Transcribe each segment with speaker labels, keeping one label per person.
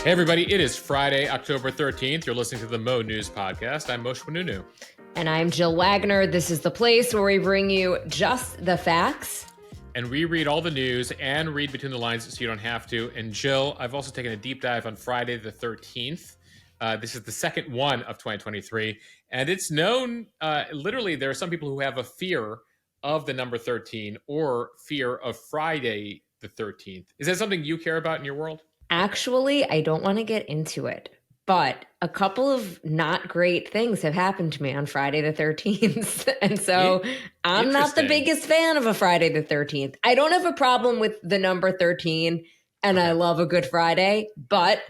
Speaker 1: Hey everybody, it is Friday, October 13th. You're listening to the Mo News Podcast. I'm Moshe Benunu.
Speaker 2: And I'm Jill Wagner. This is the place where we bring you just the facts.
Speaker 1: And we read all the news and read between the lines so you don't have to. And Jill, I've also taken a deep dive on Friday the 13th. This is the second one of 2023. And it's known, literally, there are some people who have a fear of the number 13 or fear of Friday the 13th. Is that something you care about in your world?
Speaker 2: Actually, I don't want to get into it, but a couple of not great things have happened to me on Friday the 13th. And so I'm not the biggest fan of a Friday the 13th. I don't have a problem with the number 13 and I love a Good Friday, but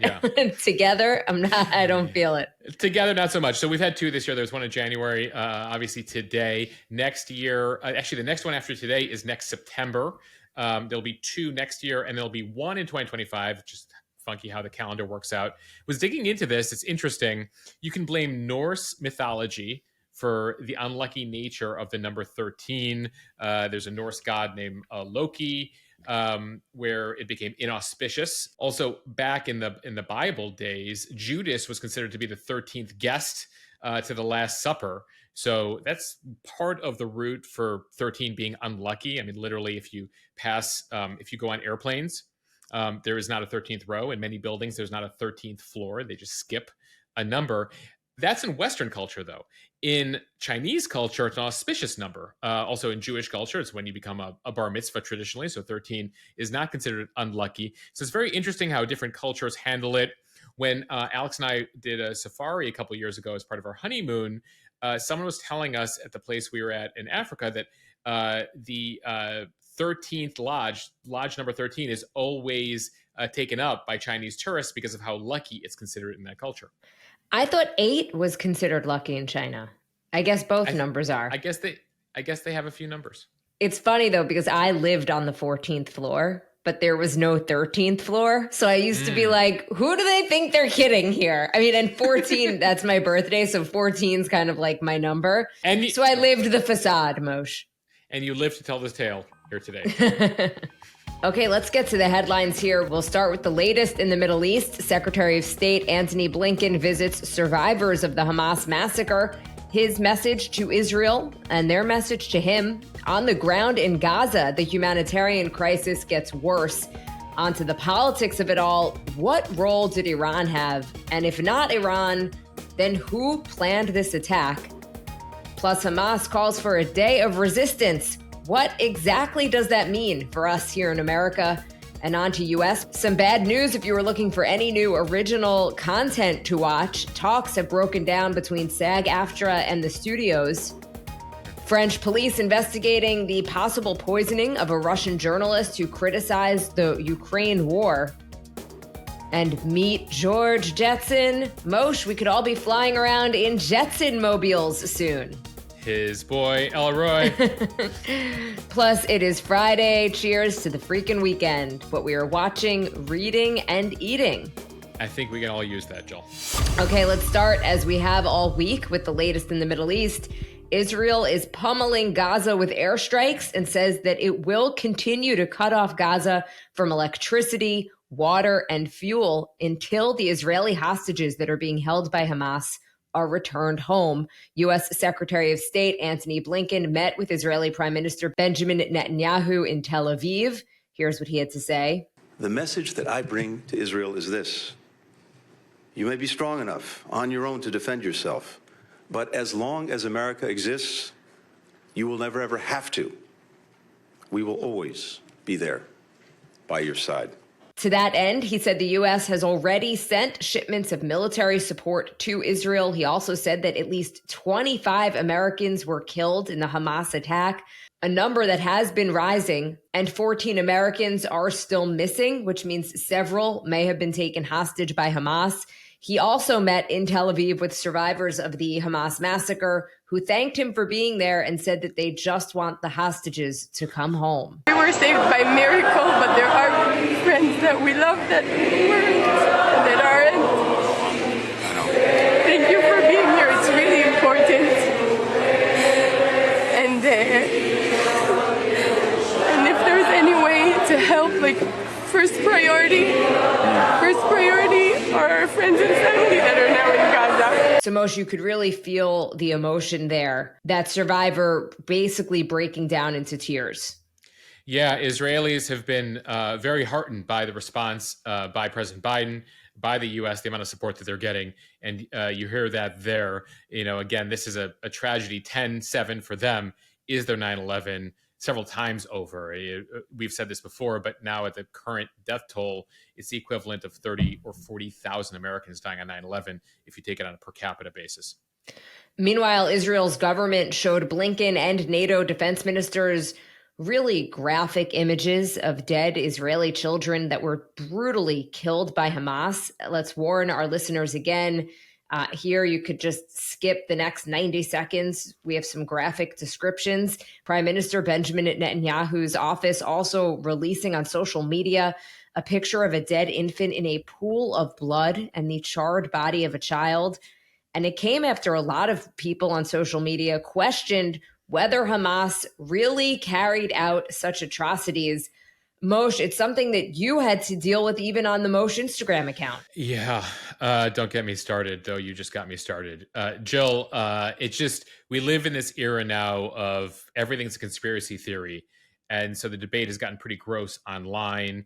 Speaker 2: together I don't feel it.
Speaker 1: Together, not so much. So we've had two this year. There's one in January, obviously today. Next year, actually the next one after today is next September. There'll be two next year, and there'll be one in 2025. Just funky how the calendar works out. Was digging into this. It's interesting. You can blame Norse mythology for the unlucky nature of the number 13. There's a Norse god named Loki, where it became inauspicious. Also, back in the Bible days, Judas was considered to be the 13th guest to the Last Supper. So that's part of the root for 13 being unlucky. I mean, literally, if you go on airplanes, there is not a 13th row. In many buildings, there's not a 13th floor. They just skip a number. That's in Western culture, though. In Chinese culture, it's an auspicious number. Also in Jewish culture, it's when you become a bar mitzvah traditionally. So 13 is not considered unlucky. So it's very interesting how different cultures handle it. When Alex and I did a safari a couple of years ago as part of our honeymoon, someone was telling us at the place we were at in Africa that the 13th lodge number 13, is always taken up by Chinese tourists because of how lucky it's considered in that culture.
Speaker 2: I thought 8 was considered lucky in China. I guess both numbers are.
Speaker 1: I guess they have a few numbers.
Speaker 2: It's funny though, because I lived on the 14th floor, but there was no 13th floor. So I used to be like, who do they think they're kidding here? I mean, and 14, that's my birthday. So 14 is kind of like my number. So I lived the facade, Moshe.
Speaker 1: And you lived to tell this tale here today.
Speaker 2: Okay, let's get to the headlines here. We'll start with the latest in the Middle East. Secretary of State Antony Blinken visits survivors of the Hamas massacre. His message to Israel and their message to him. On the ground in Gaza, the humanitarian crisis gets worse. Onto the politics of it all. What role did Iran have? And if not Iran, then who planned this attack? Plus, Hamas calls for a day of resistance. What exactly does that mean for us here in America? And on to U.S. Some bad news if you were looking for any new original content to watch. Talks have broken down between SAG-AFTRA and the studios. French police investigating the possible poisoning of a Russian journalist who criticized the Ukraine war. And meet George Jetson. Moshe, we could all be flying around in Jetson mobiles soon.
Speaker 1: His boy, Elroy.
Speaker 2: Plus, it is Friday. Cheers to the freaking weekend. What we are watching, reading, and eating.
Speaker 1: I think we can all use that, Jill.
Speaker 2: Okay, let's start as we have all week with the latest in the Middle East. Israel is pummeling Gaza with airstrikes and says that it will continue to cut off Gaza from electricity, water, and fuel until the Israeli hostages that are being held by Hamas are returned home. U.S. Secretary of State Antony Blinken met with Israeli Prime Minister Benjamin Netanyahu in Tel Aviv. Here's what he had to say.
Speaker 3: The message that I bring to Israel is this. You may be strong enough on your own to defend yourself, but as long as America exists, you will never ever have to. We will always be there by your side.
Speaker 2: To that end, he said the U.S. has already sent shipments of military support to Israel. He also said that at least 25 Americans were killed in the Hamas attack, a number that has been rising, and 14 Americans are still missing, which means several may have been taken hostage by Hamas. He also met in Tel Aviv with survivors of the Hamas massacre who thanked him for being there and said that they just want the hostages to come home.
Speaker 4: We were saved by miracle, but there are friends that we love that aren't. Thank you for being here. It's really important. And if there's any way to help, like first priority. First priority are our friends and family that are now in Gaza.
Speaker 2: So, Moshe, you could really feel the emotion there, that survivor basically breaking down into tears.
Speaker 1: Yeah, Israelis have been very heartened by the response by President Biden, by the U.S., the amount of support that they're getting. And you hear that there. Again, this is a tragedy. 10-7 for them is their 9/11 several times over. We've said this before, but now at the current death toll, it's the equivalent of 30 or 40,000 Americans dying on 9/11 if you take it on a per capita basis.
Speaker 2: Meanwhile, Israel's government showed Blinken and NATO defense ministers really graphic images of dead Israeli children that were brutally killed by Hamas. Let's warn our listeners again. Here, you could just skip the next 90 seconds. We have some graphic descriptions. Prime Minister Benjamin Netanyahu's office also releasing on social media a picture of a dead infant in a pool of blood and the charred body of a child. And it came after a lot of people on social media questioned whether Hamas really carried out such atrocities. Moshe, it's something that you had to deal with even on the Moshe Instagram account.
Speaker 1: Yeah, don't get me started, though you just got me started. Jill, we live in this era now of everything's a conspiracy theory. And so the debate has gotten pretty gross online.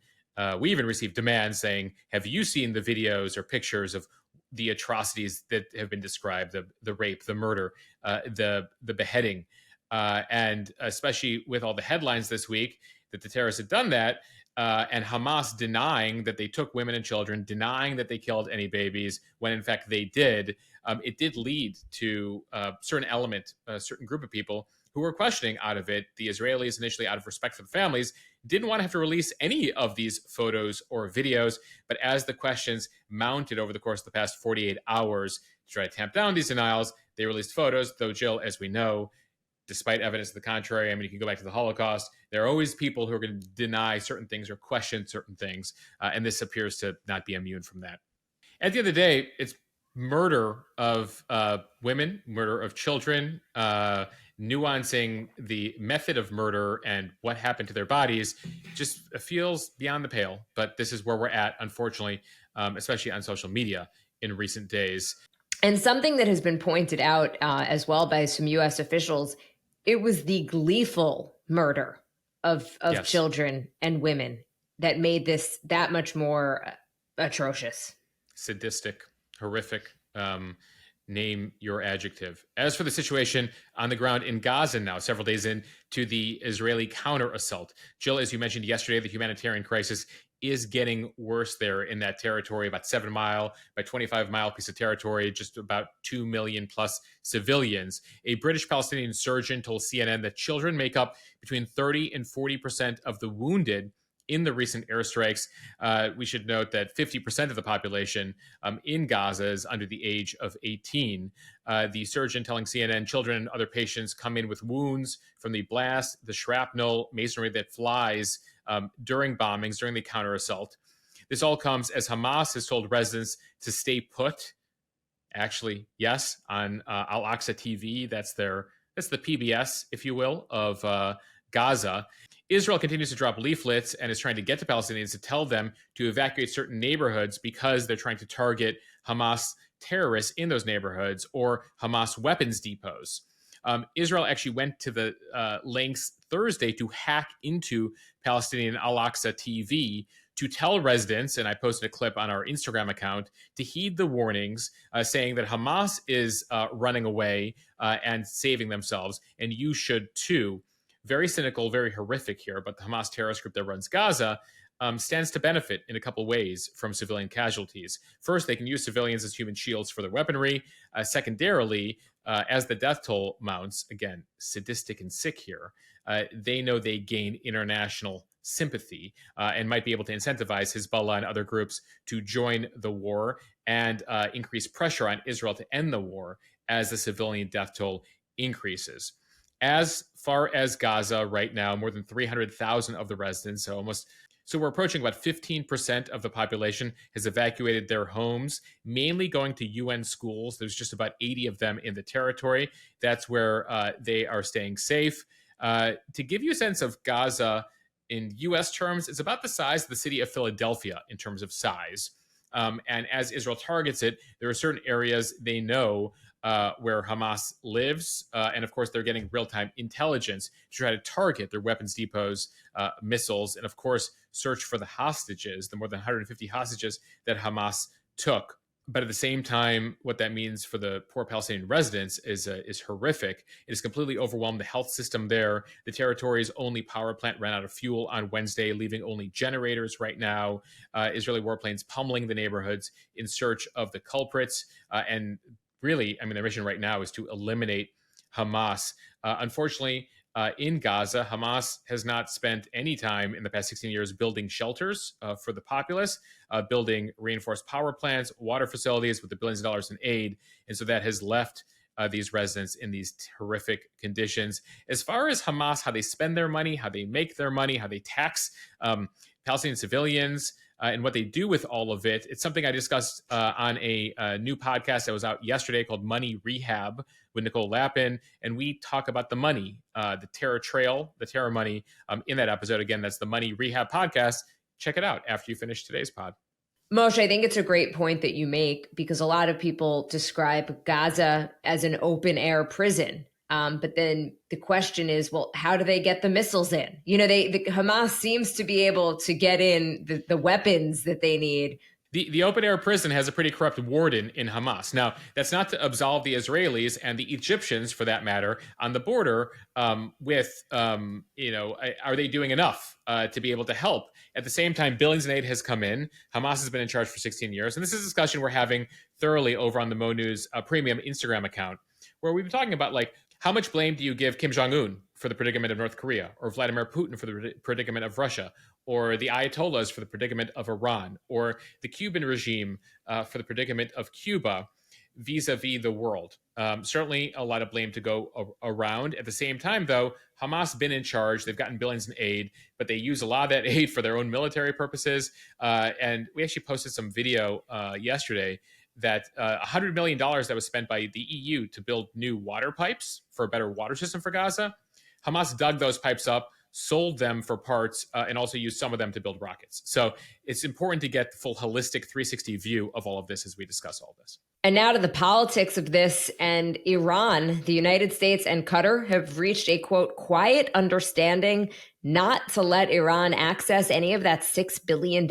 Speaker 1: We even received demands saying, have you seen the videos or pictures of the atrocities that have been described, the rape, the murder, the beheading? And especially with all the headlines this week that the terrorists had done that, and Hamas denying that they took women and children, denying that they killed any babies, when in fact they did, it did lead to a certain group of people who were questioning out of it. The Israelis, initially out of respect for the families, didn't want to have to release any of these photos or videos. But as the questions mounted over the course of the past 48 hours to try to tamp down these denials, they released photos, though, Jill, as we know, despite evidence to the contrary, I mean, you can go back to the Holocaust. There are always people who are going to deny certain things or question certain things. And this appears to not be immune from that. At the end of the day, it's murder of women, murder of children, nuancing the method of murder and what happened to their bodies just feels beyond the pale. But this is where we're at, unfortunately, especially on social media in recent days.
Speaker 2: And something that has been pointed out as well by some U.S. officials, it was the gleeful murder of
Speaker 1: Yes.
Speaker 2: children and women that made this that much more atrocious.
Speaker 1: Sadistic, horrific. Name your adjective. As for the situation on the ground in Gaza now, several days into the Israeli counter-assault, Jill, as you mentioned yesterday, the humanitarian crisis is getting worse there in that territory, about 7 mile by 25 mile piece of territory, just about 2 million plus civilians. A British Palestinian surgeon told CNN that children make up between 30 and 40% of the wounded in the recent airstrikes. We should note that 50% of the population in Gaza is under the age of 18. The surgeon telling CNN children and other patients come in with wounds from the blast, the shrapnel, masonry that flies during bombings, during the counter-assault. This all comes as Hamas has told residents to stay put. Actually, yes, on Al-Aqsa TV, that's the PBS, if you will, of Gaza. Israel continues to drop leaflets and is trying to get to Palestinians to tell them to evacuate certain neighborhoods because they're trying to target Hamas terrorists in those neighborhoods or Hamas weapons depots. Israel actually went to the lengths Thursday to hack into Palestinian Al-Aqsa TV to tell residents, and I posted a clip on our Instagram account, to heed the warnings saying that Hamas is running away and saving themselves, and you should too. Very cynical, very horrific here, but the Hamas terrorist group that runs Gaza stands to benefit in a couple ways from civilian casualties. First, they can use civilians as human shields for their weaponry. Secondarily, as the death toll mounts, again, sadistic and sick here, they know they gain international sympathy and might be able to incentivize Hezbollah and other groups to join the war and increase pressure on Israel to end the war as the civilian death toll increases. As far as Gaza right now, more than 300,000 of the residents, so we're approaching about 15% of the population has evacuated their homes, mainly going to UN schools. There's just about 80 of them in the territory. That's where they are staying safe. To give you a sense of Gaza, in U.S. terms, it's about the size of the city of Philadelphia in terms of size. And as Israel targets it, there are certain areas they know where Hamas lives. And of course, they're getting real-time intelligence to try to target their weapons depots, missiles, and of course, search for the hostages, the more than 150 hostages that Hamas took. But at the same time, what that means for the poor Palestinian residents is horrific. It has completely overwhelmed the health system there. The territory's only power plant ran out of fuel on Wednesday, leaving only generators right now. Israeli warplanes pummeling the neighborhoods in search of the culprits. And really, I mean, their mission right now is to eliminate Hamas. Unfortunately, in Gaza, Hamas has not spent any time in the past 16 years building shelters for the populace, building reinforced power plants, water facilities with the billions of dollars in aid. And so that has left these residents in these horrific conditions. As far as Hamas, how they spend their money, how they make their money, how they tax Palestinian civilians, and what they do with all of it, it's something I discussed on a new podcast that was out yesterday called Money Rehab with Nicole Lappin. And we talk about the money, the terror trail, the terror money in that episode. Again, that's the Money Rehab podcast. Check it out after you finish today's pod.
Speaker 2: Moshe, I think it's a great point that you make, because a lot of people describe Gaza as an open air prison. But then the question is, well, how do they get the missiles in? You know, the Hamas seems to be able to get in the weapons that they need.
Speaker 1: The open air prison has a pretty corrupt warden in Hamas. Now, that's not to absolve the Israelis and the Egyptians, for that matter, on the border are they doing enough to be able to help? At the same time, billions in aid has come in. Hamas has been in charge for 16 years. And this is a discussion we're having thoroughly over on the Mo News premium Instagram account, where we've been talking about, like, how much blame do you give Kim Jong-un for the predicament of North Korea, or Vladimir Putin for the predicament of Russia, or the Ayatollahs for the predicament of Iran, or the Cuban regime for the predicament of Cuba vis-a-vis the world? Certainly a lot of blame to go around. At the same time, though, Hamas been in charge. They've gotten billions in aid, but they use a lot of that aid for their own military purposes. And we actually posted some video yesterday that $100 million that was spent by the EU to build new water pipes for a better water system for Gaza. Hamas dug those pipes up, sold them for parts, and also used some of them to build rockets. So it's important to get the full holistic 360 view of all of this as we discuss all this.
Speaker 2: And now to the politics of this and Iran. The United States and Qatar have reached a, quote, quiet understanding not to let Iran access any of that $6 billion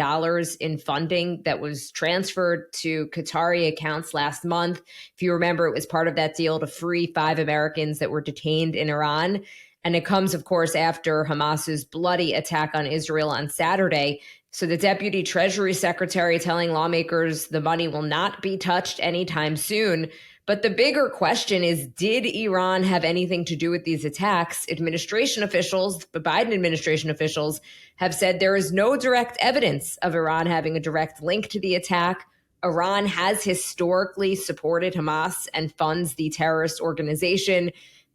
Speaker 2: in funding that was transferred to Qatari accounts last month. If you remember, it was part of that deal to free 5 Americans that were detained in Iran. And it comes, of course, after Hamas's bloody attack on Israel on Saturday. So the Deputy Treasury Secretary telling lawmakers the money will not be touched anytime soon. But the bigger question is, did Iran have anything to do with these attacks? Administration officials, the Biden administration officials, have said there is no direct evidence of Iran having a direct link to the attack. Iran has historically supported Hamas and funds the terrorist organization.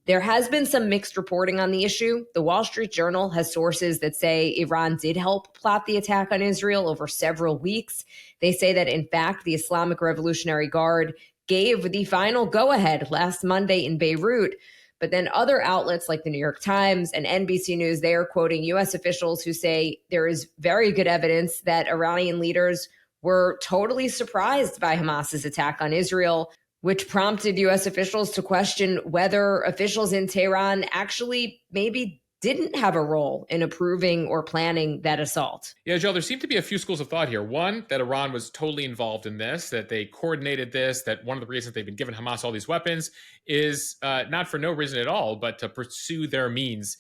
Speaker 2: There has been some mixed reporting on the issue. The Wall Street Journal has sources that say Iran did help plot the attack on Israel over several weeks. They say that, in fact, the Islamic Revolutionary Guard gave the final go-ahead last Monday in Beirut. But then other outlets like the New York Times and NBC News, they are quoting U.S. officials who say there is very good evidence that Iranian leaders were totally surprised by Hamas's attack on Israel, which prompted U.S. officials to question whether officials in Tehran actually maybe didn't have a role in approving or planning that assault.
Speaker 1: Yeah, Joe, there seem to be a few schools of thought here. One, that Iran was totally involved in this, that they coordinated this, that one of the reasons they've been giving Hamas all these weapons is not for no reason at all, but to pursue their means,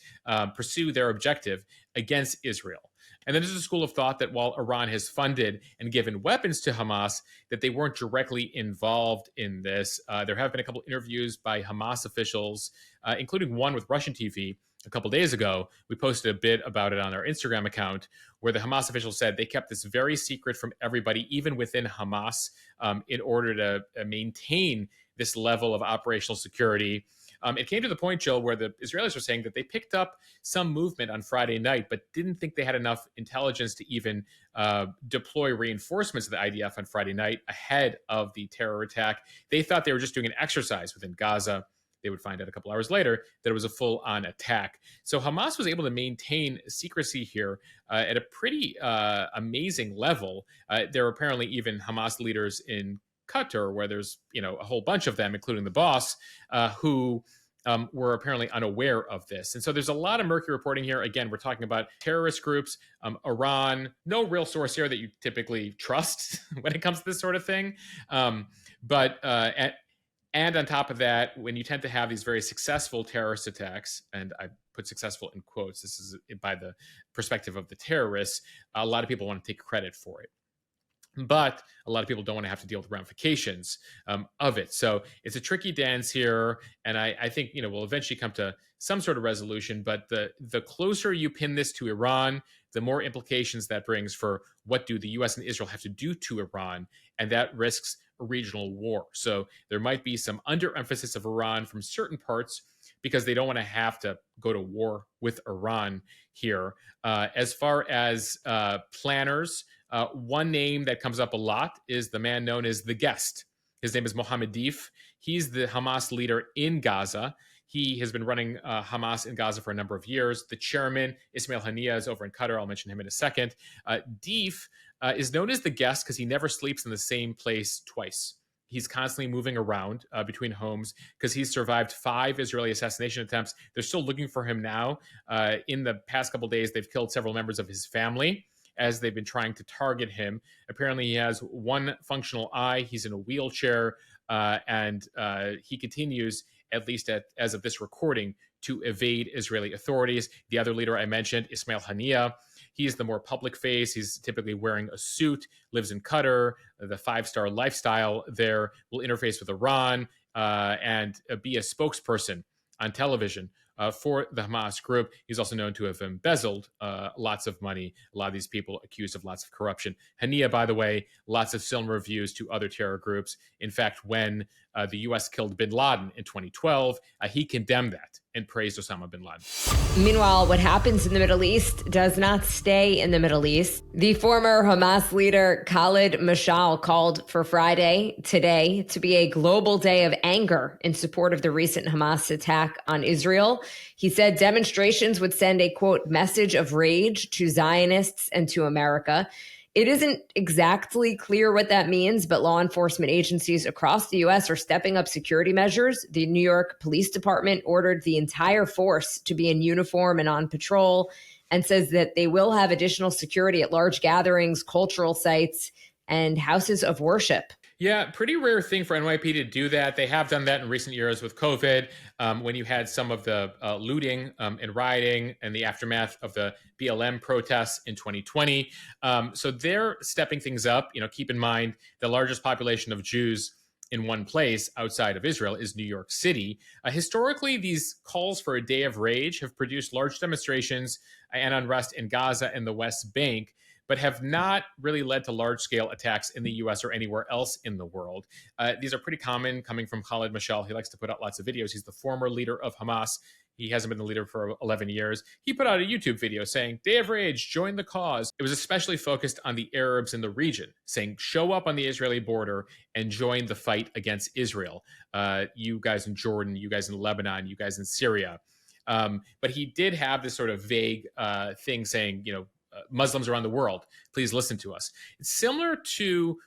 Speaker 1: pursue their objective against Israel. And then there's a school of thought that while Iran has funded and given weapons to Hamas, that they weren't directly involved in this. There have been a couple interviews by Hamas officials, including one with Russian TV a couple days ago. We posted a bit about it on our Instagram account, where the Hamas officials said they kept this very secret from everybody, even within Hamas, in order to maintain this level of operational security. It came to the point, Jill, where the Israelis were saying that they picked up some movement on Friday night, but didn't think they had enough intelligence to even deploy reinforcements of the IDF on Friday night ahead of the terror attack. They thought they were just doing an exercise within Gaza. they would find out a couple hours later that it was a full-on attack. So Hamas was able to maintain secrecy here at a pretty amazing level. There are apparently even Hamas leaders in Qatar, where there's a whole bunch of them, including the boss, who were apparently unaware of this. And so there's a lot of murky reporting here. Again, we're talking about terrorist groups, Iran, no real source here that you typically trust when it comes to this sort of thing. And on top of that, when you tend to have these very successful terrorist attacks, and I put successful in quotes, this is by the perspective of the terrorists, a lot of people want to take credit for it. But a lot of people don't want to have to deal with the ramifications of it. So it's a tricky dance here. And I think, we'll eventually come to some sort of resolution. But the closer you pin this to Iran, the more implications that brings for what do the U.S. and Israel have to do to Iran. And that risks a regional war. So there might be some underemphasis of Iran from certain parts because they don't want to have to go to war with Iran here. As far as planners, one name that comes up a lot is the man known as the Guest. His name is Mohammed Deif. He's the Hamas leader in Gaza. He has been running Hamas in Gaza for a number of years. The chairman, Ismail Haniyeh, is over in Qatar. I'll mention him in a second. Deif is known as the Guest because he never sleeps in the same place twice. He's constantly moving around between homes because he's survived 5 Israeli assassination attempts. They're still looking for him now. In the past couple of days, they've killed several members of his family as they've been trying to target him. Apparently, he has one functional eye. He's in a wheelchair, and he continues, at least as of this recording, to evade Israeli authorities. The other leader I mentioned, Ismail Haniyeh, he's the more public face. He's typically wearing a suit, lives in Qatar. The 5-star lifestyle there will interface with Iran and be a spokesperson on television for the Hamas group. He's also known to have embezzled lots of money. A lot of these people accused of lots of corruption. Haniyeh, by the way, lots of similar views to other terror groups. In fact, when the U.S. killed bin Laden in 2012, he condemned that and praised Osama bin Laden.
Speaker 2: Meanwhile, what happens in the Middle East does not stay in the Middle East. The former Hamas leader Khalid Mashal called for Friday, today, to be a global day of anger in support of the recent Hamas attack on Israel. He said demonstrations would send a, quote, message of rage to Zionists and to America. It isn't exactly clear what that means, but law enforcement agencies across the U.S. are stepping up security measures. The New York Police Department ordered the entire force to be in uniform and on patrol, and says that they will have additional security at large gatherings, cultural sites, and houses of worship.
Speaker 1: Yeah, pretty rare thing for NYPD to do that. They have done that in recent years with COVID, when you had some of the looting and rioting and the aftermath of the BLM protests in 2020. So they're stepping things up. Keep in mind the largest population of Jews in one place outside of Israel is New York City. Historically, these calls for a day of rage have produced large demonstrations and unrest in Gaza and the West Bank, but have not really led to large-scale attacks in the U.S. or anywhere else in the world. These are pretty common, coming from Khalid Mashal. He likes to put out lots of videos. He's the former leader of Hamas. He hasn't been the leader for 11 years. He put out a YouTube video saying, Day of Rage, join the cause. It was especially focused on the Arabs in the region, saying, show up on the Israeli border and join the fight against Israel. You guys in Jordan, you guys in Lebanon, you guys in Syria. But he did have this sort of vague thing saying, Muslims around the world, please listen to us. It's similar to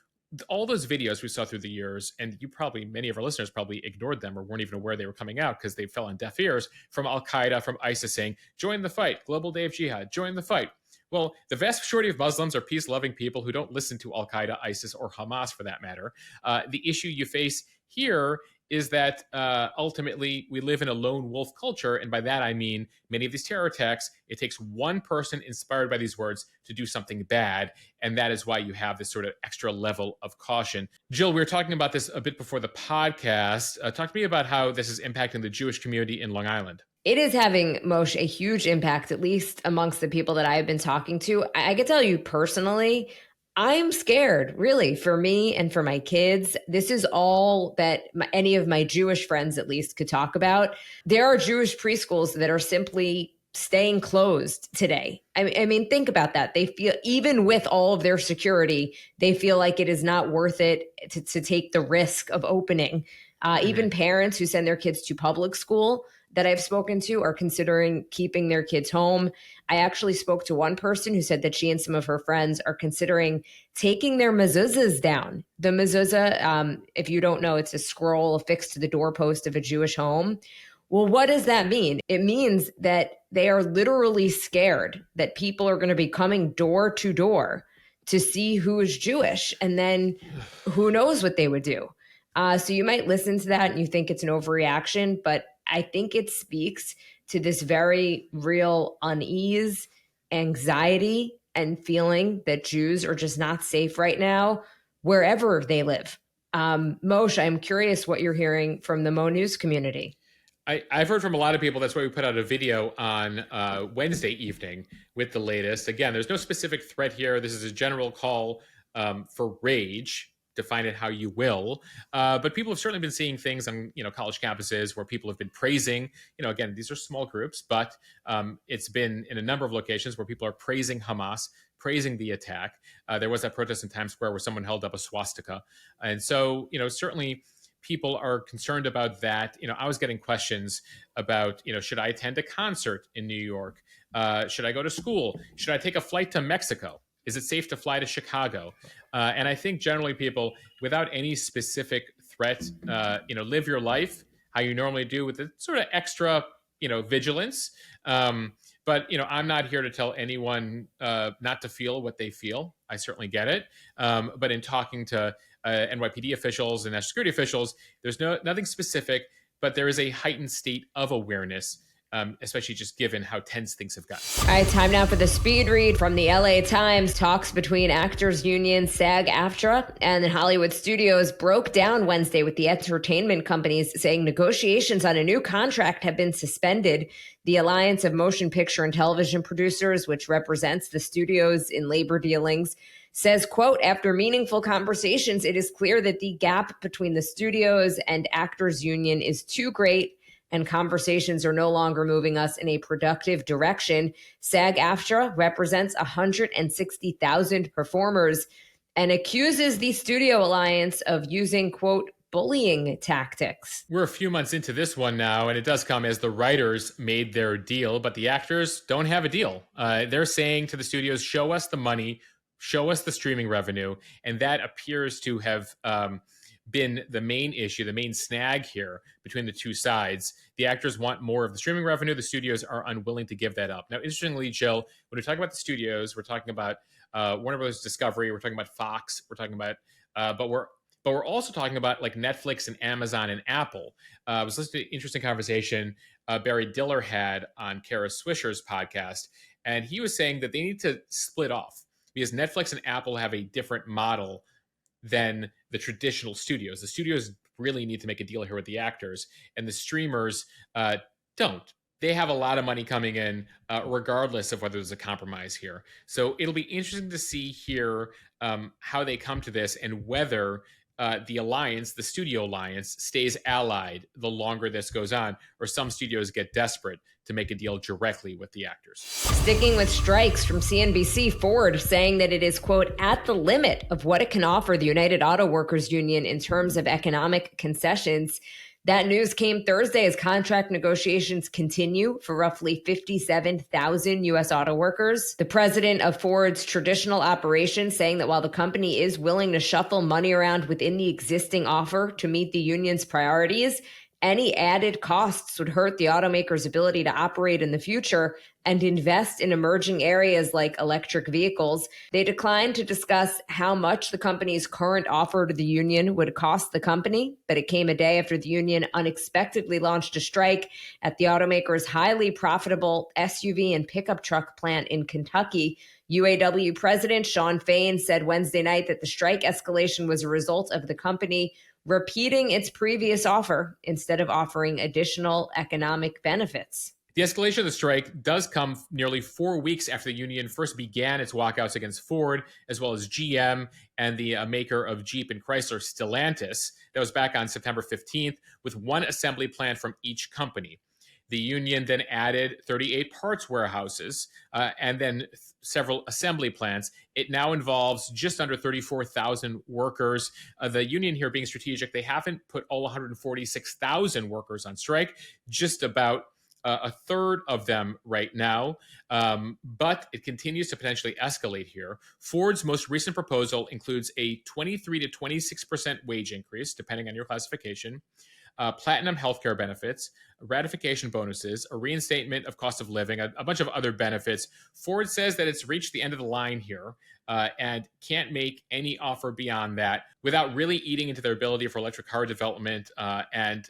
Speaker 1: all those videos we saw through the years, and many of our listeners probably ignored them or weren't even aware they were coming out because they fell on deaf ears, from Al-Qaeda, from ISIS saying, join the fight, global day of jihad, join the fight. Well, the vast majority of Muslims are peace-loving people who don't listen to Al-Qaeda, ISIS, or Hamas for that matter. The issue you face here is that ultimately we live in a lone wolf culture. And by that, I mean many of these terror attacks, it takes one person inspired by these words to do something bad. And that is why you have this sort of extra level of caution. Jill, we were talking about this a bit before the podcast. Talk to me about how this is impacting the Jewish community in Long Island.
Speaker 2: It is having, Moshe, a huge impact, at least amongst the people that I have been talking to. I can tell you personally, I'm scared, really, for me and for my kids. This is all that any of my Jewish friends, at least, could talk about. There are Jewish preschools that are simply staying closed today. I mean, think about that. They feel, even with all of their security, they feel like it is not worth it to take the risk of opening. Even parents who send their kids to public school that I've spoken to are considering keeping their kids home. I actually spoke to one person who said that she and some of her friends are considering taking their mezuzahs down. The mezuzah, if you don't know, it's a scroll affixed to the doorpost of a Jewish home. Well, what does that mean? It means that they are literally scared that people are going to be coming door to door to see who is Jewish. And then who knows what they would do. So you might listen to that and you think it's an overreaction, but I think it speaks to this very real unease, anxiety, and feeling that Jews are just not safe right now, wherever they live. Moshe, I'm curious what you're hearing from the Mo News community.
Speaker 1: I've heard from a lot of people. That's why we put out a video on Wednesday evening with the latest. Again, there's no specific threat here. This is a general call for rage. Define it how you will. But people have certainly been seeing things on, college campuses where people have been praising, again, these are small groups, but it's been in a number of locations where people are praising Hamas, praising the attack. There was that protest in Times Square where someone held up a swastika. And so, certainly people are concerned about that. I was getting questions about, should I attend a concert in New York? Should I go to school? Should I take a flight to Mexico? Is it safe to fly to Chicago? And I think generally people, without any specific threat, live your life how you normally do with the sort of extra, vigilance. But, I'm not here to tell anyone not to feel what they feel. I certainly get it. But in talking to NYPD officials and national security officials, there's nothing specific, but there is a heightened state of awareness, especially just given how tense things have gotten.
Speaker 2: All right, time now for the speed read from the LA Times. Talks between actors union SAG-AFTRA and Hollywood studios broke down Wednesday with the entertainment companies saying negotiations on a new contract have been suspended. The Alliance of Motion Picture and Television Producers, which represents the studios in labor dealings, says, quote, after meaningful conversations, it is clear that the gap between the studios and actors union is too great and conversations are no longer moving us in a productive direction. SAG-AFTRA represents 160,000 performers and accuses the Studio Alliance of using, quote, bullying tactics.
Speaker 1: We're a few months into this one now, and it does come as the writers made their deal, but the actors don't have a deal. They're saying to the studios, show us the money, show us the streaming revenue, and that appears to have been the main issue, the main snag here between the two sides. The actors want more of the streaming revenue. The studios are unwilling to give that up. Now, interestingly, Jill, when we talk about the studios, we're talking about Warner Bros. Discovery, we're talking about Fox, we're talking about, but we're also talking about like Netflix and Amazon and Apple. I was listening to an interesting conversation Barry Diller had on Kara Swisher's podcast, and he was saying that they need to split off because Netflix and Apple have a different model than the traditional studios. The studios really need to make a deal here with the actors, and the streamers don't. They have a lot of money coming in, regardless of whether there's a compromise here. So it'll be interesting to see here how they come to this and whether the alliance, the studio alliance, stays allied the longer this goes on, or some studios get desperate to make a deal directly with the actors.
Speaker 2: Sticking with strikes from CNBC, Ford saying that it is, quote, at the limit of what it can offer the United Auto Workers Union in terms of economic concessions. That news came Thursday as contract negotiations continue for roughly 57,000 U.S. auto workers. The president of Ford's traditional operations saying that while the company is willing to shuffle money around within the existing offer to meet the union's priorities, any added costs would hurt the automaker's ability to operate in the future and invest in emerging areas like electric vehicles. They declined to discuss how much the company's current offer to the union would cost the company, but it came a day after the union unexpectedly launched a strike at the automaker's highly profitable SUV and pickup truck plant in Kentucky. UAW President Shawn Fain said Wednesday night that the strike escalation was a result of the company repeating its previous offer instead of offering additional economic benefits.
Speaker 1: The escalation of the strike does come nearly 4 weeks after the union first began its walkouts against Ford, as well as GM and the maker of Jeep and Chrysler, Stellantis. That was back on September 15th, with one assembly plant from each company. The union then added 38 parts warehouses and then several assembly plants. It now involves just under 34,000 workers. The union here being strategic, they haven't put all 146,000 workers on strike, just about a third of them right now, but it continues to potentially escalate here. Ford's most recent proposal includes a 23 to 26% wage increase, depending on your classification, platinum healthcare benefits, ratification bonuses, a reinstatement of cost of living, a bunch of other benefits. Ford says that it's reached the end of the line here and can't make any offer beyond that without really eating into their ability for electric car development and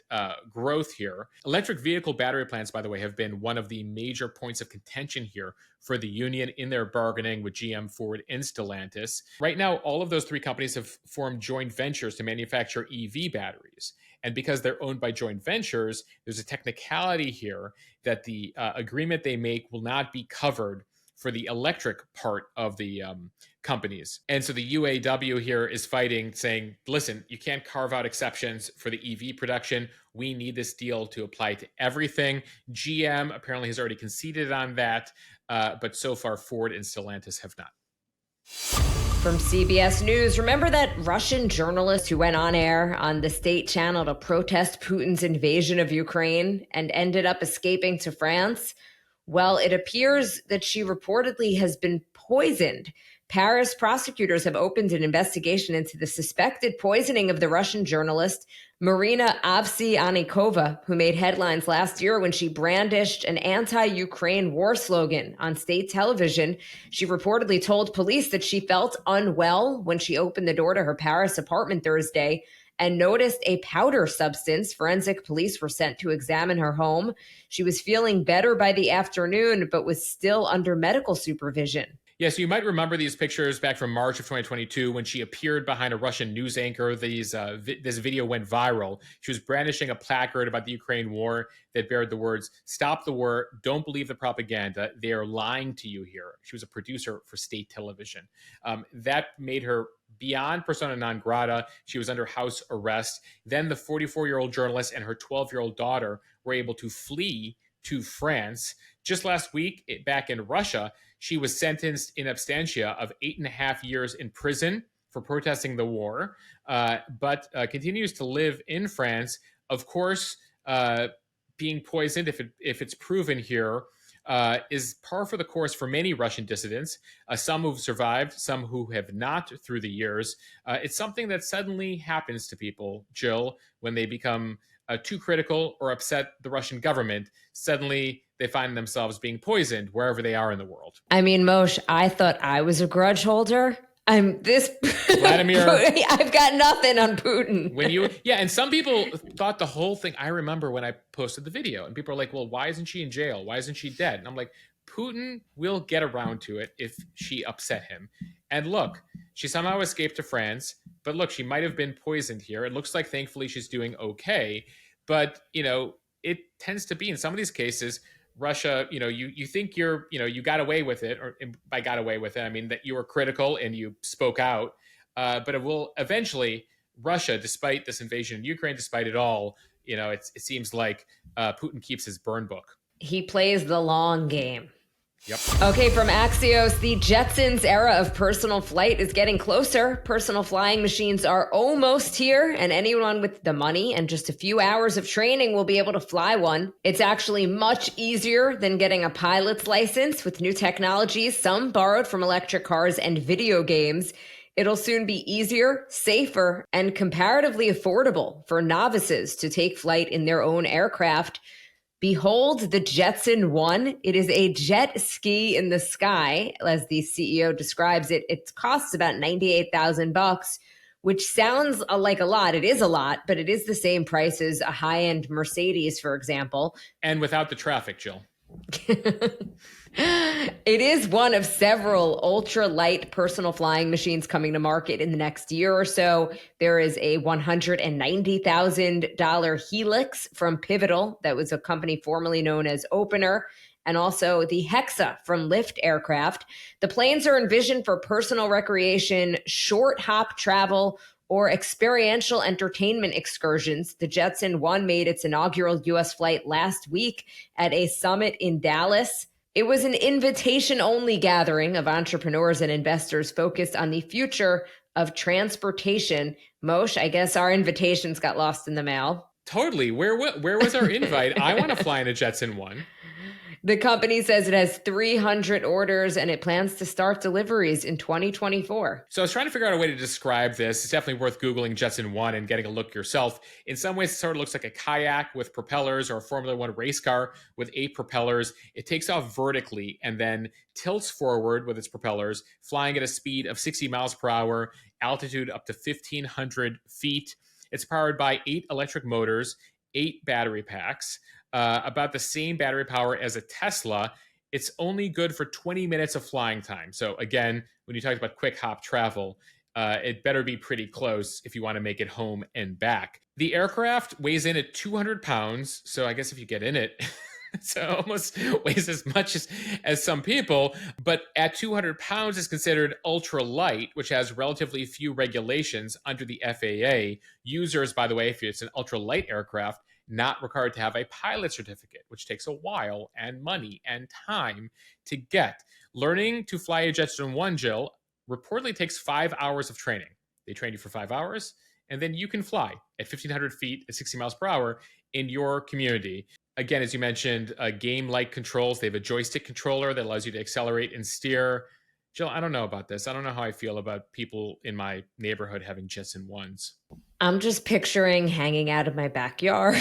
Speaker 1: growth here. Electric vehicle battery plants, by the way, have been one of the major points of contention here for the union in their bargaining with GM, Ford, and Stellantis. Right now, all of those three companies have formed joint ventures to manufacture EV batteries. And because they're owned by joint ventures, there's a technicality here that the agreement they make will not be covered for the electric part of the companies. And so the UAW here is fighting, saying, listen, you can't carve out exceptions for the EV production. We need this deal to apply to everything. GM apparently has already conceded on that, but so far Ford and Stellantis have not.
Speaker 2: From CBS News, remember that Russian journalist who went on air on the state channel to protest Putin's invasion of Ukraine and ended up escaping to France? Well, it appears that she reportedly has been poisoned. Paris prosecutors have opened an investigation into the suspected poisoning of the Russian journalist Marina Avsyannikova, who made headlines last year when she brandished an anti-Ukraine war slogan on state television. She reportedly told police that she felt unwell when she opened the door to her Paris apartment Thursday and noticed a powder substance. Forensic police were sent to examine her home. She was feeling better by the afternoon, but was still under medical supervision.
Speaker 1: Yes, you might remember these pictures back from March of 2022 when she appeared behind a Russian news anchor. This video went viral. She was brandishing a placard about the Ukraine war that bared the words, "Stop the war, don't believe the propaganda, they are lying to you here." She was a producer for state television. That made her beyond persona non grata. She was under house arrest. Then the 44-year-old journalist and her 12-year-old daughter were able to flee to France. Just last week, back in Russia, she was sentenced in absentia of 8.5 years in prison for protesting the war, but continues to live in France. Of course, being poisoned, if it's proven here, is par for the course for many Russian dissidents, some who've survived, some who have not through the years. It's something that suddenly happens to people, Jill, when they become too critical or upset the Russian government. Suddenly they find themselves being poisoned wherever they are in the world.
Speaker 2: I mean, Moshe, I thought I was a grudge holder. I'm this
Speaker 1: Vladimir.
Speaker 2: I've got nothing on Putin.
Speaker 1: And some people thought the whole thing. I remember when I posted the video and people are like, well, why isn't she in jail? Why isn't she dead? And I'm like, Putin will get around to it if she upset him. And look, she somehow escaped to France, but look, she might have been poisoned here. It looks like thankfully she's doing okay. But, it tends to be in some of these cases, Russia, you think you got away with it, or by got away with it, I mean that you were critical and you spoke out. But it will eventually, Russia, despite this invasion in Ukraine, despite it all, it seems like Putin keeps his burn book.
Speaker 2: He plays the long game.
Speaker 1: Yep.
Speaker 2: Okay, from Axios, the Jetsons era of personal flight is getting closer. Personal flying machines are almost here, and anyone with the money and just a few hours of training will be able to fly one. It's actually much easier than getting a pilot's license with new technologies, some borrowed from electric cars and video games. It'll soon be easier, safer, and comparatively affordable for novices to take flight in their own aircraft. Behold the Jetson 1. It is a jet ski in the sky, as the CEO describes it. It costs about $98,000, which sounds like a lot. It is a lot, but it is the same price as a high-end Mercedes, for example.
Speaker 1: And without the traffic, Jill.
Speaker 2: It is one of several ultra-light personal flying machines coming to market in the next year or so. There is a $190,000 Helix from Pivotal, that was a company formerly known as Opener, and also the Hexa from Lyft Aircraft. The planes are envisioned for personal recreation, short hop travel, or experiential entertainment excursions. The Jetson-1 made its inaugural U.S. flight last week at a summit in Dallas. It was an invitation-only gathering of entrepreneurs and investors focused on the future of transportation. Moshe, I guess our invitations got lost in the mail.
Speaker 1: Totally. Where was our invite? I want to fly in a Jetson-1.
Speaker 2: The company says it has 300 orders and it plans to start deliveries in 2024.
Speaker 1: So I was trying to figure out a way to describe this. It's definitely worth Googling Jetson-1 and getting a look yourself. In some ways, it sort of looks like a kayak with propellers or a Formula One race car with 8 propellers. It takes off vertically and then tilts forward with its propellers, flying at a speed of 60 miles per hour, altitude up to 1,500 feet. It's powered by 8 electric motors, 8 battery packs. About the same battery power as a Tesla. It's only good for 20 minutes of flying time. So again, when you talk about quick hop travel, it better be pretty close if you want to make it home and back. The aircraft weighs in at 200 pounds. So I guess if you get in it, it almost weighs as much as some people. But at 200 pounds is considered ultra light, which has relatively few regulations under the FAA. Users, by the way, if it's an ultra light aircraft, not required to have a pilot certificate, which takes a while and money and time to get. Learning to fly a Jetson-1, Jill, reportedly takes 5 hours of training. They train you for 5 hours, and then you can fly at 1,500 feet at 60 miles per hour in your community. Again, as you mentioned, game-like controls. They have a joystick controller that allows you to accelerate and steer. Jill, I don't know about this. I don't know how I feel about people in my neighborhood having Jetson-1s.
Speaker 2: I'm just picturing hanging out in my backyard,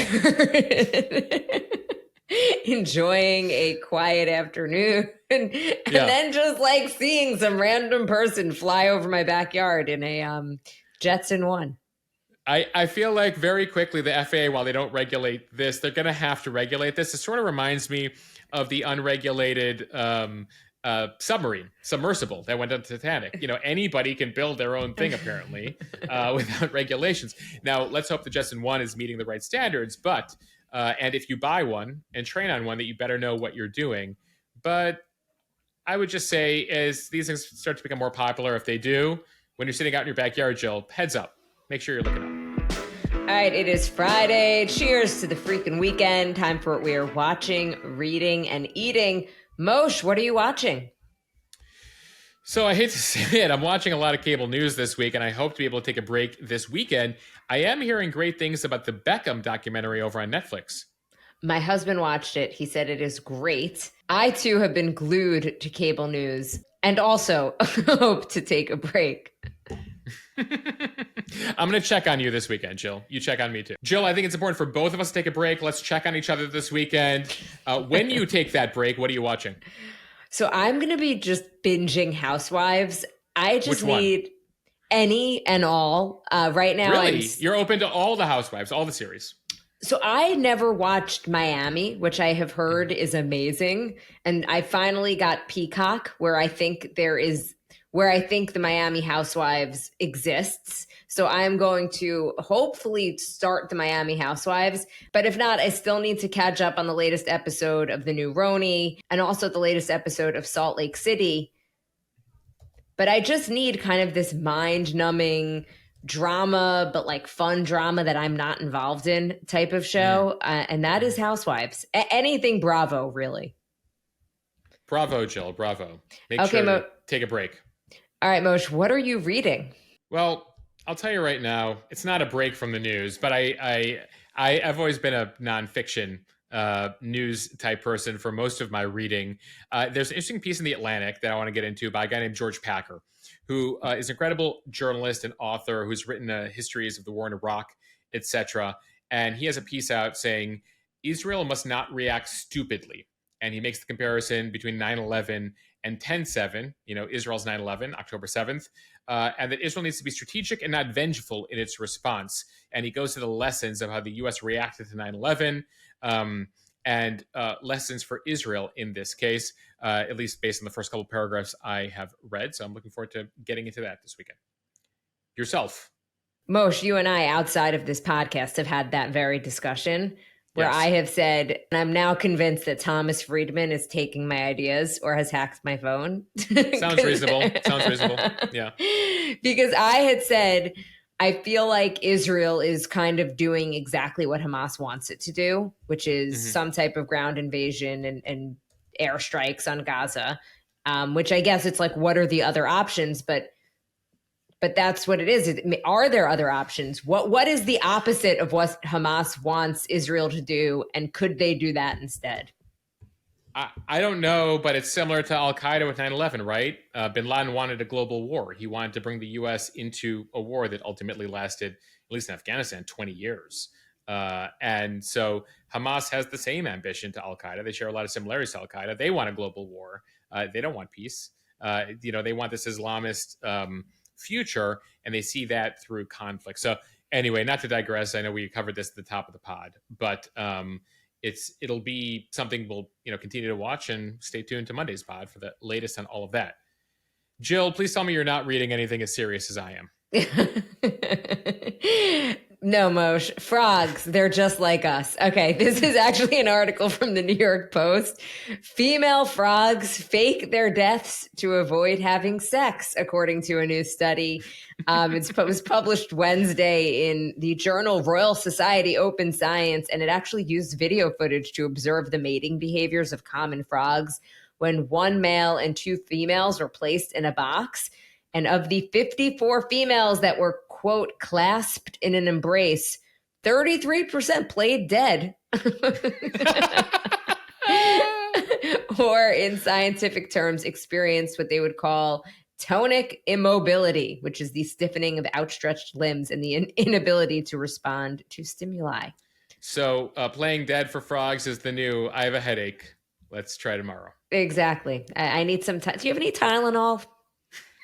Speaker 2: enjoying a quiet afternoon, and then just like seeing some random person fly over my backyard in a Jetson-1.
Speaker 1: I feel like very quickly the FAA, while they don't regulate this, they're going to have to regulate this. It sort of reminds me of the unregulated submersible that went on Titanic. You know, anybody can build their own thing apparently without regulations. Now, let's hope the Jetson-1 is meeting the right standards. But and if you buy one and train on one, that you better know what you're doing. But I would just say, as these things start to become more popular, if they do, when you're sitting out in your backyard, Jill, heads up, make sure you're looking up.
Speaker 2: All right, it is Friday. Cheers to the freaking weekend. Time for what we are watching, reading, and eating. Moshe, what are you watching?
Speaker 1: So I hate to say it, I'm watching a lot of cable news this week, and I hope to be able to take a break this weekend. I am hearing great things about the Beckham documentary over on Netflix.
Speaker 2: My husband watched it. He said it is great. I, too, have been glued to cable news and also hope to take a break.
Speaker 1: I'm going to check on you this weekend, Jill. You check on me too. Jill, I think it's important for both of us to take a break. Let's check on each other this weekend. When you take that break, what are you watching?
Speaker 2: So I'm going to be just binging Housewives. I just need any and all. Right now.
Speaker 1: Really? You're open to all the Housewives, all the series?
Speaker 2: So I never watched Miami, which I have heard is amazing. And I finally got Peacock, where I think the Miami Housewives exists. So I'm going to hopefully start the Miami Housewives. But if not, I still need to catch up on the latest episode of the new Roni and also the latest episode of Salt Lake City. But I just need kind of this mind-numbing drama, but like fun drama that I'm not involved in type of show. And that is Housewives. Anything Bravo, really.
Speaker 1: Bravo, Jill. Bravo. Make sure to take a break.
Speaker 2: All right, Moshe, what are you reading?
Speaker 1: Well, I'll tell you right now, it's not a break from the news, but I've always been a nonfiction news type person for most of my reading. There's an interesting piece in The Atlantic that I want to get into by a guy named George Packer, who is an incredible journalist and author who's written histories of the war in Iraq, etc. And he has a piece out saying Israel must not react stupidly. And he makes the comparison between 9/11 and 10/7, Israel's 9/11, October 7th, and that Israel needs to be strategic and not vengeful in its response. And he goes to the lessons of how the U.S. reacted to 9/11 and lessons for Israel in this case, at least based on the first couple of paragraphs I have read. So I'm looking forward to getting into that this weekend. Yourself.
Speaker 2: Moshe, you and I, outside of this podcast, have had that very discussion. Where I have said, and I'm now convinced that Thomas Friedman is taking my ideas or has hacked my phone.
Speaker 1: Sounds reasonable. Yeah.
Speaker 2: Because I had said, I feel like Israel is kind of doing exactly what Hamas wants it to do, which is some type of ground invasion and airstrikes on Gaza, which I guess it's like, what are the other options? But that's what it is. Are there other options? What is the opposite of what Hamas wants Israel to do? And could they do that instead?
Speaker 1: I don't know, but it's similar to Al-Qaeda with 9/11, right? Bin Laden wanted a global war. He wanted to bring the U.S. into a war that ultimately lasted, at least in Afghanistan, 20 years. And so Hamas has the same ambition to Al-Qaeda. They share a lot of similarities to Al-Qaeda. They want a global war. They don't want peace. They want this Islamist future, and they see that through conflict. So anyway, not to digress, I know we covered this at the top of the pod, but it'll be something we'll continue to watch, and stay tuned to Monday's pod for the latest on all of that. Jill, please tell me you're not reading anything as serious as I am.
Speaker 2: No, Moshe. Frogs, they're just like us. Okay, this is actually an article from the New York Post. Female frogs fake their deaths to avoid having sex, according to a new study. It was published Wednesday in the journal Royal Society Open Science, and it actually used video footage to observe the mating behaviors of common frogs when one male and two females were placed in a box. And of the 54 females that were, quote, clasped in an embrace, 33% played dead. Or in scientific terms, experienced what they would call tonic immobility, which is the stiffening of outstretched limbs and the inability to respond to stimuli.
Speaker 1: So playing dead for frogs is the new, I have a headache. Let's try tomorrow.
Speaker 2: Exactly. I need some time. Do you have any Tylenol?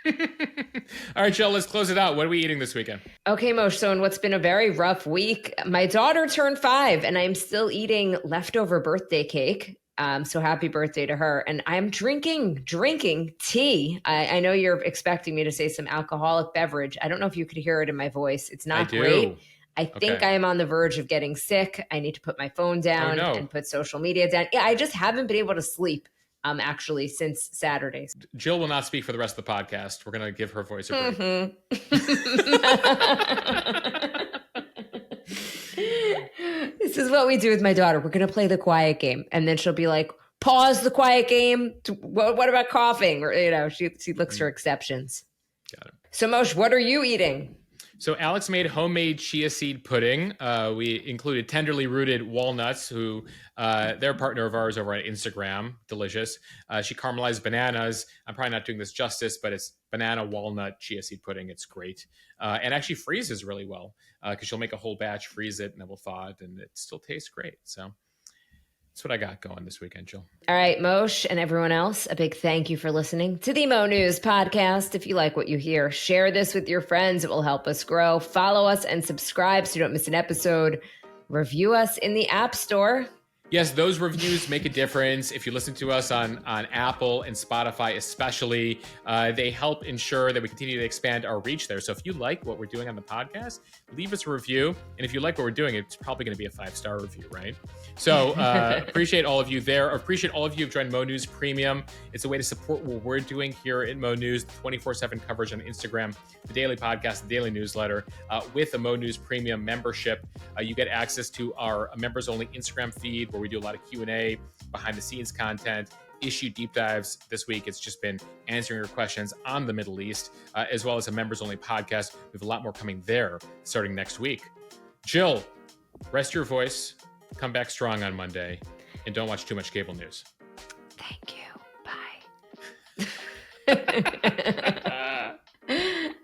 Speaker 1: All right, Jill, let's close it out. What are we eating this weekend?
Speaker 2: Okay, Moshe. So in what's been a very rough week, my daughter turned 5 and I'm still eating leftover birthday cake. So happy birthday to her. And I'm drinking tea. I know you're expecting me to say some alcoholic beverage. I don't know if you could hear it in my voice. It's not great. I think I am on the verge of getting sick. I need to put my phone down and put social media down. Yeah, I just haven't been able to sleep. Actually, since Saturday.
Speaker 1: Jill will not speak for the rest of the podcast. We're going to give her voice a break.
Speaker 2: This is what we do with my daughter. We're going to play the quiet game. And then she'll be like, pause the quiet game. What about coughing? Or, she looks for exceptions.
Speaker 1: Got it.
Speaker 2: So Moshe, what are you eating?
Speaker 1: So Alex made homemade chia seed pudding. We included tenderly rooted walnuts, who they're a partner of ours over on Instagram. Delicious. She caramelized bananas. I'm probably not doing this justice, but it's banana walnut chia seed pudding. It's great. And actually freezes really well because she'll make a whole batch, freeze it, and then we'll thaw it, and it still tastes great. So that's what I got going this weekend, Jill.
Speaker 2: All right, Moshe and everyone else, a big thank you for listening to the Mo News podcast. If you like what you hear, share this with your friends. It will help us grow. Follow us and subscribe so you don't miss an episode. Review us in the App Store.
Speaker 1: Yes, those reviews make a difference. If you listen to us on Apple and Spotify especially, they help ensure that we continue to expand our reach there. So if you like what we're doing on the podcast, leave us a review. And if you like what we're doing, it's probably going to be a 5-star review, right? So appreciate all of you there. Appreciate all of you who've joined Mo News Premium. It's a way to support what we're doing here at Mo News, 24/7 coverage on Instagram, the daily podcast, the daily newsletter. With a Mo News Premium membership, you get access to our members-only Instagram feed, where we do a lot of Q&A, behind-the-scenes content, issue deep dives. This week, it's just been answering your questions on the Middle East, as well as a members-only podcast. We have a lot more coming there starting next week. Jill, rest your voice, come back strong on Monday, and don't watch too much cable news.
Speaker 2: Thank you. Bye.